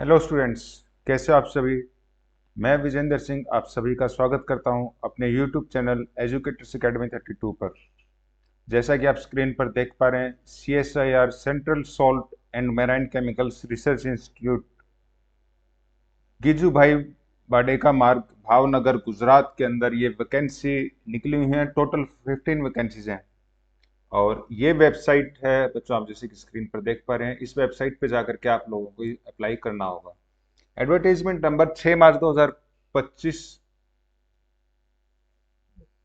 Hello students, कैसे हो आप सभी। मैं विजेंद्र सिंह आप सभी का स्वागत करता हूं अपने यूट्यूब चैनल एजुकेटर्स एकेडमी 32 पर। जैसा कि आप स्क्रीन पर देख पा रहे हैं, CSIR central salt and marine chemicals research institute Gijubhai Badheka मार्ग, भावनगर, गुजरात के अंदर ये वैकेंसी निकली हुई है। टोटल 15 वैकेंसीज हैं और ये वेबसाइट है बच्चों, आप जैसे कि स्क्रीन पर देख पा रहे हैं। इस वेबसाइट पे जाकर के आप लोगों को अप्लाई करना होगा। एडवर्टाइजमेंट नंबर 6 मार्च 2025,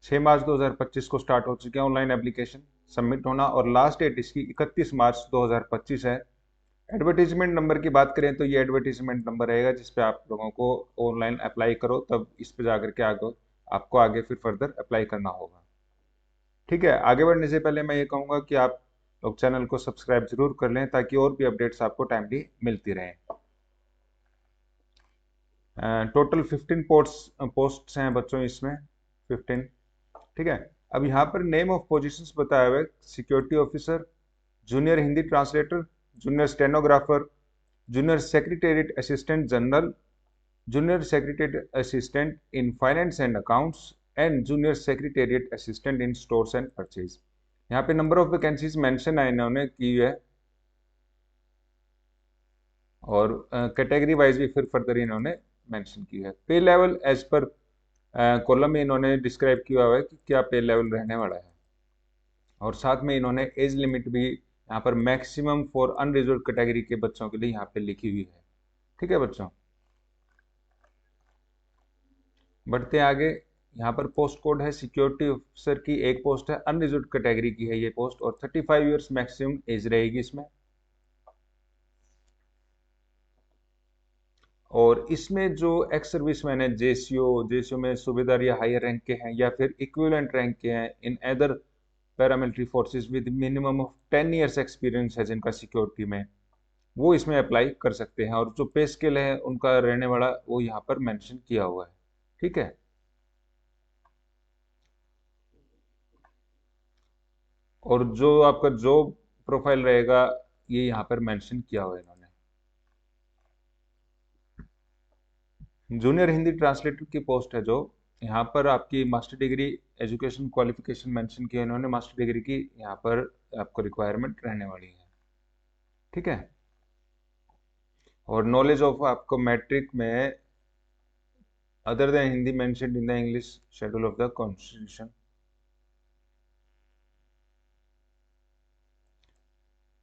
6 मार्च 2025 को स्टार्ट हो चुके हैं ऑनलाइन एप्लीकेशन सबमिट होना, और लास्ट डेट इसकी 31 मार्च 2025 है। एडवर्टीजमेंट नंबर की बात करें तो ये एडवर्टीजमेंट नंबर रहेगा जिस पे आप लोगों को ऑनलाइन अप्लाई करो तब इस पे जाकर के आगे आपको आगे फिर फर्दर अप्लाई करना होगा। ठीक है, आगे बढ़ने से पहले मैं ये कहूंगा कि आप लोग चैनल को सब्सक्राइब जरूर कर लें ताकि और भी अपडेट्स आपको टाइमली मिलती रहें। टोटल 15 पोस्ट्स हैं बच्चों इसमें, 15। ठीक है, अब यहाँ पर नेम ऑफ पोजीशंस बताया हुआ है। Security officer, junior Hindi translator, junior stenographer, junior secretariat assistant general, junior secretariat assistant in finance and accounts and junior secretariat assistant in stores and purchase. यहाँ पे नंबर ऑफ वैकेंसीज मेंशन है इन्होंने की है, और कैटेगरी वाइज भी फिर further इन्होंने मेंशन की है। पे लेवल एज पर कॉलम में इन्होंने डिस्क्राइब किया हुआ है कि क्या पे लेवल रहने वाला है, और साथ में इन्होंने एज लिमिट भी यहाँ पर मैक्सिमम फॉर अनरिजर्व कैटेगरी के बच्चों के लिए यहाँ पे लिखी हुई है। ठीक है बच्चों, बढ़ते आगे। यहाँ पर पोस्ट कोड है सिक्योरिटी ऑफिसर की एक पोस्ट है, अनरिजर्व कैटेगरी की है ये पोस्ट, और 35 ईयर्स मैक्सिमम एज रहेगी इसमें। और इसमें जो एक्स सर्विसमैन है, जेसीओ में सूबेदार या हायर रैंक के हैं या फिर इक्विवेलेंट रैंक के हैं in other paramilitary forces with minimum of 10 years experience है जिनका सिक्योरिटी में, वो इसमें अप्लाई कर सकते हैं। और जो पे स्केल है उनका रहने वाला वो यहाँ पर मेंशन किया हुआ है। ठीक है, और जो आपका जॉब प्रोफाइल रहेगा ये यहाँ पर मेंशन किया हुआ है इन्होंने। जूनियर हिंदी ट्रांसलेटर की पोस्ट है जो, यहाँ पर आपकी master degree education qualification mention किया इन्होंने, मास्टर डिग्री की यहाँ पर आपको रिक्वायरमेंट रहने वाली है। ठीक है, और नॉलेज ऑफ आपको मैट्रिक में other than Hindi mentioned in the English schedule of the constitution.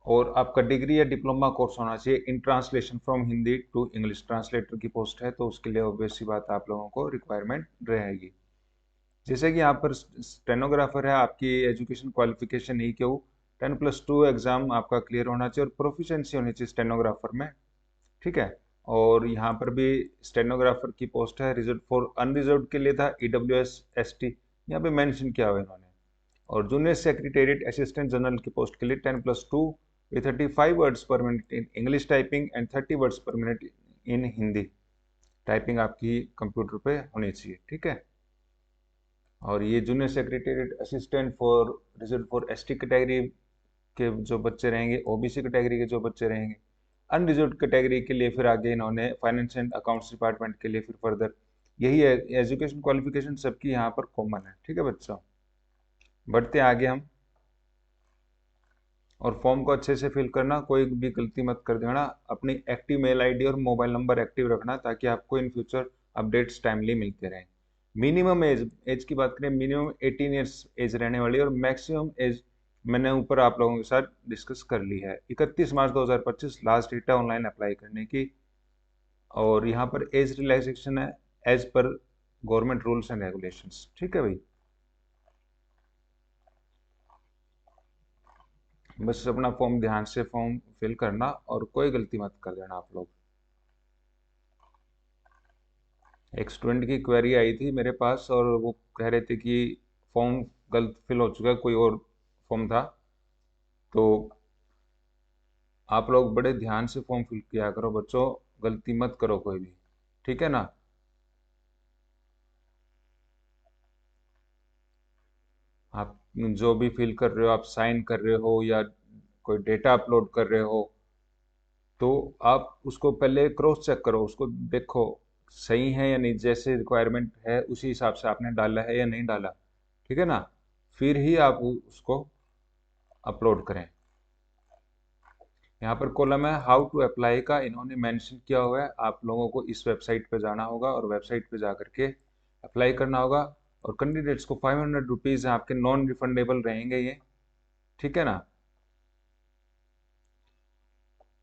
और आपका डिग्री या डिप्लोमा कोर्स होना चाहिए in translation from Hindi to English. Translator की पोस्ट है तो उसके लिए ऑब्वियस सी बात आप लोगों को रिक्वायरमेंट रहेगी। जैसे कि यहाँ पर स्टेनोग्राफर है, आपकी एजुकेशन क्वालिफिकेशन EQ 10+2 एग्जाम आपका क्लियर होना चाहिए और प्रोफिशिएंसी होनी चाहिए स्टेनोग्राफर में। ठीक है, और यहाँ पर भी स्टेनोग्राफर की पोस्ट है, रिजर्व फॉर अनरिजर्व के लिए था EWS ST, यहाँ पे मेंशन किया हुआ है इन्होंने। और जूनियर सेक्रेटेरिएट असिस्टेंट जनरल की पोस्ट के लिए 10+2 with 35 वर्ड्स पर minute in English typing and 30 words पर मिनट इन हिंदी टाइपिंग आपकी कंप्यूटर पे होनी चाहिए। ठीक है, और ये junior secretariat assistant for reserve for ST category के जो बच्चे रहेंगे, OBC कैटेगरी के जो बच्चे रहेंगे, अनरिजर्व कैटेगरी के लिए फिर आगे इन्होंने फाइनेंस एंड अकाउंट्स डिपार्टमेंट के लिए फिर फर्दर यही है। एजुकेशन क्वालिफिकेशन सबकी यहाँ पर कॉमन है। ठीक है बच्चों, बढ़ते आगे हम। और फॉर्म को अच्छे से फिल करना, कोई भी गलती मत कर देना। अपनी एक्टिव मेल आईडी और मोबाइल नंबर एक्टिव रखना ताकि आपको इन फ्यूचर अपडेट्स टाइमली मिलते रहें। मिनिमम एज एज की बात करें, मिनिमम 18 ईयर्स एज रहने वाली है, और मैक्सिमम एज मैंने ऊपर आप लोगों के साथ डिस्कस कर ली है। 31 मार्च 2025 लास्ट डेट है ऑनलाइन अप्लाई करने की। और यहाँ पर एज रिलैक्सेशन है एज पर गवर्नमेंट रूल्स एंड रेगुलेशंस। ठीक है भाई, बस अपना फॉर्म ध्यान से फॉर्म फिल करना और कोई गलती मत कर देना आप लोग। एक स्टूडेंट की क्वेरी आई थी मेरे पास और वो कह रहे थे कि फॉर्म गलत फिल हो चुका है, कोई और फॉर्म था। तो आप लोग बड़े ध्यान से फॉर्म फिल किया करो बच्चों, गलती मत करो कोई भी। ठीक है ना, आप जो भी फिल कर रहे हो, आप साइन कर रहे हो या कोई डेटा अपलोड कर रहे हो, तो आप उसको पहले क्रॉस चेक करो, उसको देखो सही है या नहीं, जैसे रिक्वायरमेंट है उसी हिसाब से आपने डाला है या नहीं डाला, ठीक है ना। फिर ही आप उसको अपलोड करें। यहाँ पर कॉलम है हाउ टू अप्लाई का, इन्होंने मेंशन किया हुआ है, आप लोगों को इस वेबसाइट पे जाना होगा और वेबसाइट पे जा करके अप्लाई करना होगा। और कैंडिडेट्स को 500 रुपीज़ आपके नॉन रिफंडेबल रहेंगे ये, ठीक है ना।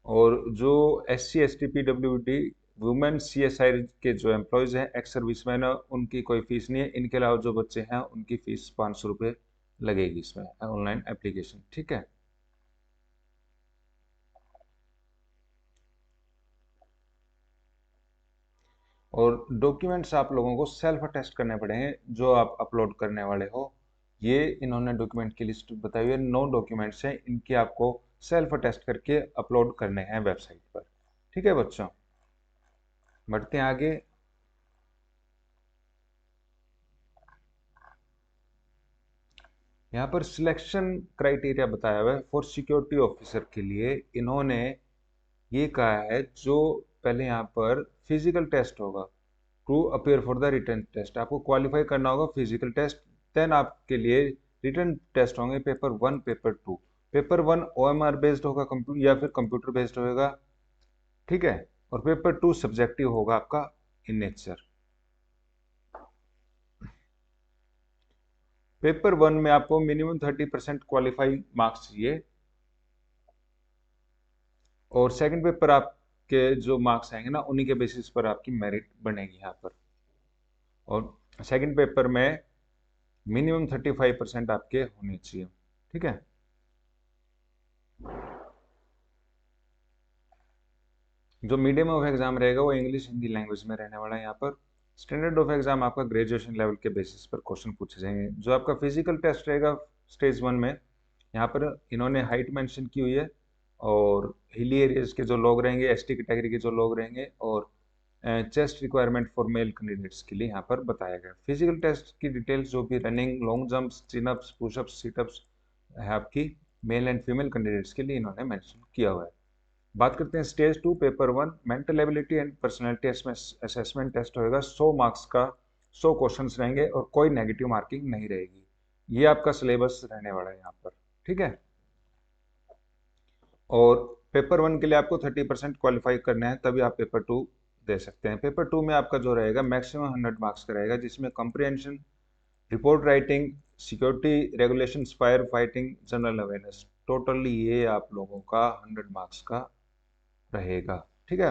और जो SC ST PWD women CSI के जो एम्प्लॉयज़ हैं, एक्स सर्विसमैन है, उनकी कोई फीस नहीं है। इनके अलावा जो बच्चे हैं उनकी फीस 500 रुपये लगेगी इसमें, ऑनलाइन एप्लीकेशन, ठीक है। और डॉक्यूमेंट्स आप लोगों को सेल्फ अटेस्ट करने पड़ेंगे जो आप अपलोड करने वाले हो। ये इन्होंने डॉक्यूमेंट की लिस्ट बताई हुई है, 9 डॉक्यूमेंट्स हैं, इनके आपको सेल्फ अटेस्ट करके अपलोड करने हैं वेबसाइट पर, ठीक है बच्चों। बढ़ते हैं आगे। यहाँ पर सिलेक्शन क्राइटेरिया बताया हुआ है फॉर सिक्योरिटी ऑफिसर के लिए। इन्होंने ये कहा है जो पहले यहाँ पर फिजिकल टेस्ट होगा, to appear for the written test, आपको क्वालिफाई करना होगा फिजिकल टेस्ट। देन आपके लिए रिटन टेस्ट होंगे, paper 1 paper 2। Paper 1 OMR based होगा, कंप्यूटर या फिर कंप्यूटर बेस्ड होगा, ठीक है। और पेपर 2 सब्जेक्टिव होगा आपका इन नेचर। पेपर 1 में आपको मिनिमम 30% क्वालिफाई मार्क्स चाहिए, और सेकंड पेपर आपके जो मार्क्स आएंगे ना उन्हीं के बेसिस पर आपकी मेरिट बनेगी यहाँ पर। और सेकंड पेपर में मिनिमम 35% आपके होने चाहिए, ठीक है। जो मीडियम ऑफ एग्जाम रहेगा वो इंग्लिश हिंदी लैंग्वेज में रहने वाला है यहाँ पर। स्टैंडर्ड ऑफ एग्जाम आपका ग्रेजुएशन लेवल के बेसिस पर क्वेश्चन पूछे जाएंगे। जो आपका फिजिकल टेस्ट रहेगा स्टेज 1 में, यहाँ पर इन्होंने हाइट मेंशन की हुई है, और हिली एरियाज के जो लोग रहेंगे, ST कैटेगरी के जो लोग रहेंगे, और chest requirement for male candidates के लिए यहाँ पर बताया गया। फिजिकल टेस्ट की डिटेल्स जो भी running, long jumps, chin ups, pushups, sit-ups है आपकी मेल एंड फीमेल कैंडिडेट्स के लिए इन्होंने मेंशन किया हुआ है। बात करते हैं stage 2 paper 1 mental ability and personality assessment test होगा। 100 मार्क्स का 100 क्वेश्चंस रहेंगे और कोई नेगेटिव मार्किंग नहीं रहेगी। ये आपका सिलेबस रहने वाला है यहाँ पर, ठीक है। और पेपर 1 के लिए आपको 30% क्वालिफाई करना है, तभी आप पेपर 2 दे सकते हैं। पेपर 2 में आपका जो रहेगा मैक्सिमम 100 मार्क्स का रहेगा, जिसमें comprehension, report writing, security regulations, fire fighting, general awareness, totally ये आप लोगों का 100 मार्क्स का रहेगा, ठीक है।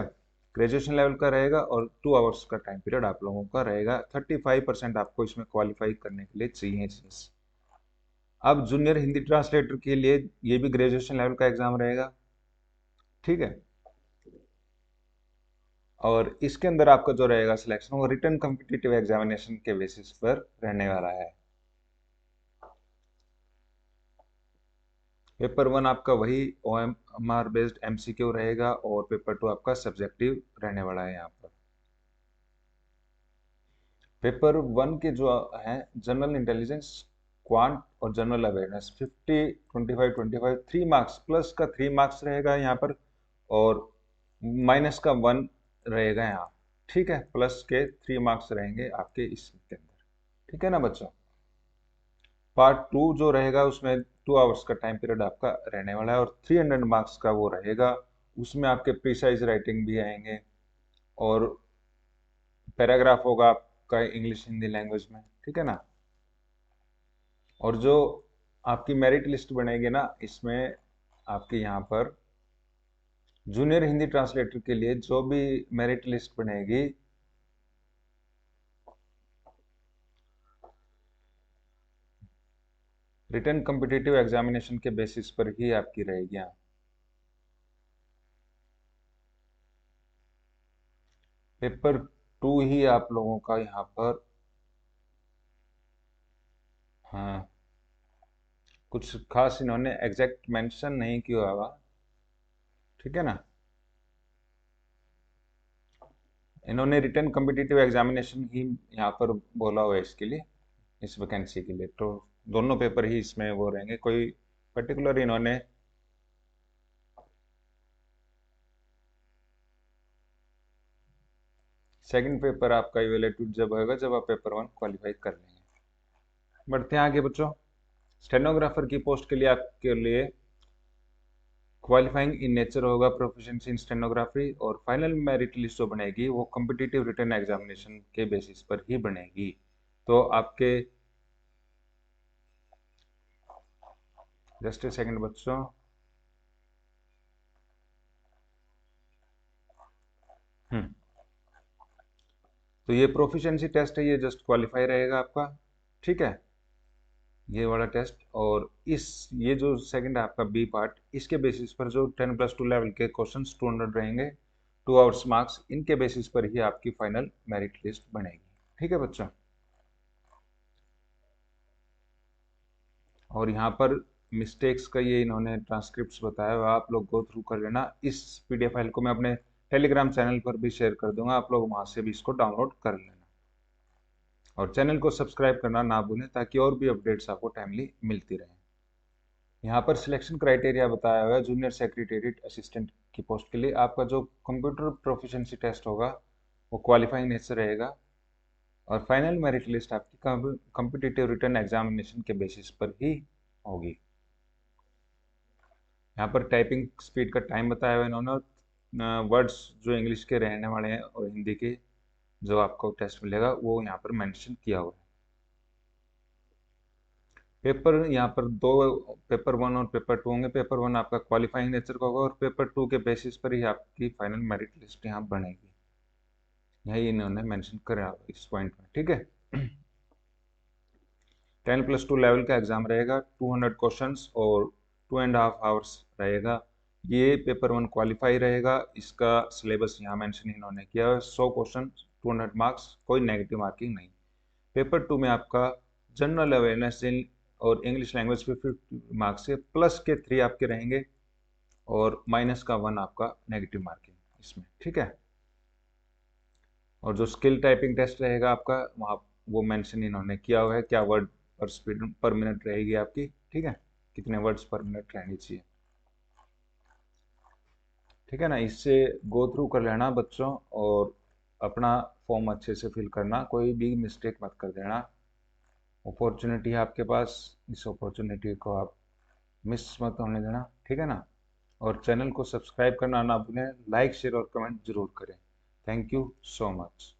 ग्रेजुएशन लेवल का रहेगा और 2 आवर्स का टाइम पीरियड आप लोगों का रहेगा। 35% आपको इसमें क्वालिफाई करने के लिए चाहिए चीज। अब जूनियर हिंदी ट्रांसलेटर के लिए ये भी ग्रेजुएशन लेवल का एग्जाम रहेगा, ठीक है। और इसके अंदर आपका जो रहेगा सिलेक्शन वो रिटन कॉम्पिटिटिव एग्जामिनेशन के बेसिस पर रहने वाला है। पेपर 1 आपका वही OMR बेस्ड MCQ रहेगा, और पेपर 2 आपका सब्जेक्टिव रहने वाला है यहाँ पर। पेपर 1 के जो है जनरल इंटेलिजेंस, क्वांट और जनरल अवेयरनेस, 50 25 25 3 मार्क्स प्लस का 3 मार्क्स रहेगा यहाँ पर, और माइनस का 1 रहेगा यहाँ, ठीक है। प्लस के 3 मार्क्स रहेंगे आपके इसके अंदर, ठीक है ना बच्चों। पार्ट 2 जो रहेगा उसमें 2 आवर्स का टाइम पीरियड आपका रहने वाला है, और 300 मार्क्स का वो रहेगा। उसमें आपके प्रिसाइज राइटिंग भी आएंगे, और पैराग्राफ होगा आपका इंग्लिश हिंदी लैंग्वेज में, ठीक है ना। और जो आपकी मेरिट लिस्ट बनेगी ना, इसमें आपके यहाँ पर जूनियर हिंदी ट्रांसलेटर के लिए जो भी मेरिट लिस्ट बनेगी, रिटन कॉम्पिटिटिव एग्जामिनेशन के बेसिस पर ही आपकी रहेगी यहाँ। पेपर 2 ही आप लोगों का यहाँ पर, हाँ, कुछ खास इन्होंने एग्जैक्ट मेंशन नहीं किया होगा, ठीक है ना। इन्होंने रिटन कॉम्पिटिटिव एग्जामिनेशन ही यहाँ पर बोला हुआ है इसके लिए, इस वैकेंसी के लिए। तो दोनों पेपर ही इसमें वो रहेंगे, कोई पर्टिकुलर इन्होंने सेकंड पेपर आपका इवेल्युएटेड जब होगा जब आप पेपर 1 क्वालिफाई कर लेंगे। बढ़ते हैं आगे बच्चों। स्टेनोग्राफर की पोस्ट के लिए आपके लिए क्वालिफाइंग इन नेचर होगा प्रोफिशिएंसी इन स्टेनोग्राफी, और फाइनल मेरिट लिस्ट जो बनेगी वो कॉम्पिटिटिव रिटन एग्जामिनेशन के बेसिस पर ही बनेगी। तो आपके जस्ट ए सेकंड बच्चों। तो ये प्रोफिशिएंसी टेस्ट है, ये जस्ट क्वालिफाई रहेगा आपका, ठीक है, ये वाला टेस्ट। और इस ये जो सेकंड है आपका बी पार्ट, इसके बेसिस पर जो 10+2 लेवल के क्वेश्चंस 200 रहेंगे, 2 आवर्स मार्क्स, इनके बेसिस पर ही आपकी फाइनल मेरिट लिस्ट बनेगी, ठीक है बच्चों। और यहाँ पर मिस्टेक्स का ये इन्होंने ट्रांसक्रिप्ट्स बताया हुआ, आप लोग गो थ्रू कर लेना। इस पीडीएफ फाइल को मैं अपने टेलीग्राम चैनल पर भी शेयर कर दूंगा, आप लोग वहां से भी इसको डाउनलोड कर लेना। और चैनल को सब्सक्राइब करना ना भूलें ताकि और भी अपडेट्स आपको टाइमली मिलती रहें। यहाँ पर सिलेक्शन क्राइटेरिया बताया हुआ है जूनियर सेक्रेटेरिएट असिस्टेंट की पोस्ट के लिए। आपका जो कंप्यूटर प्रोफिशिएंसी टेस्ट होगा वो क्वालिफाइंग नेचर रहेगा, और फाइनल मेरिट लिस्ट आपकी कॉम्पिटिटिव रिटन एग्जामिनेशन के बेसिस पर ही होगी। यहाँ पर टाइपिंग स्पीड का टाइम बताया हुआ है इन्होंने, वर्ड्स जो इंग्लिश के रहने वाले हैं और हिंदी के जो आपको टेस्ट मिलेगा वो यहाँ पर मेंशन किया हुआ है। पेपर यहाँ पर दो, पेपर 1 और पेपर 2 होंगे। पेपर 1 आपका क्वालिफाइंग नेचर का होगा, और पेपर 2 के बेसिस पर ही आपकी फाइनल मेरिट लिस्ट यहाँ बनेगी। यही इन्होंने मेंशन करा इस पॉइंट में, ठीक है। 10+2 लेवल का एग्जाम रहेगा, 200 क्वेश्चंस और 2.5 आवर्स रहेगा। ये पेपर 1 क्वालिफाई रहेगा। इसका सिलेबस यहाँ मेंशन इन्होंने किया है, 100 क्वेश्चन 200 मार्क्स, कोई नेगेटिव मार्किंग नहीं। पेपर 2 में आपका जनरल अवेयरनेस और इंग्लिश लैंग्वेज पे 50 मार्क्स से प्लस के 3 आपके रहेंगे, और माइनस का 1 आपका नेगेटिव मार्किंग इसमें, ठीक है। और जो स्किल टाइपिंग टेस्ट रहेगा आपका, वहाँ वो मेंशन इन्होंने किया हुआ है, क्या वर्ड पर स्पीड पर मिनट रहेगी आपकी, ठीक है, कितने वर्ड्स पर मिनट रहनी चाहिए, ठीक है ना। इससे गो थ्रू कर लेना बच्चों, और अपना फॉर्म अच्छे से फिल करना, कोई भी मिस्टेक मत कर देना। अपॉर्चुनिटी है आपके पास, इस अपॉर्चुनिटी को आप मिस मत होने देना, ठीक है ना। और चैनल को सब्सक्राइब करना ना भूलें, लाइक शेयर और कमेंट जरूर करें। Thank you so much.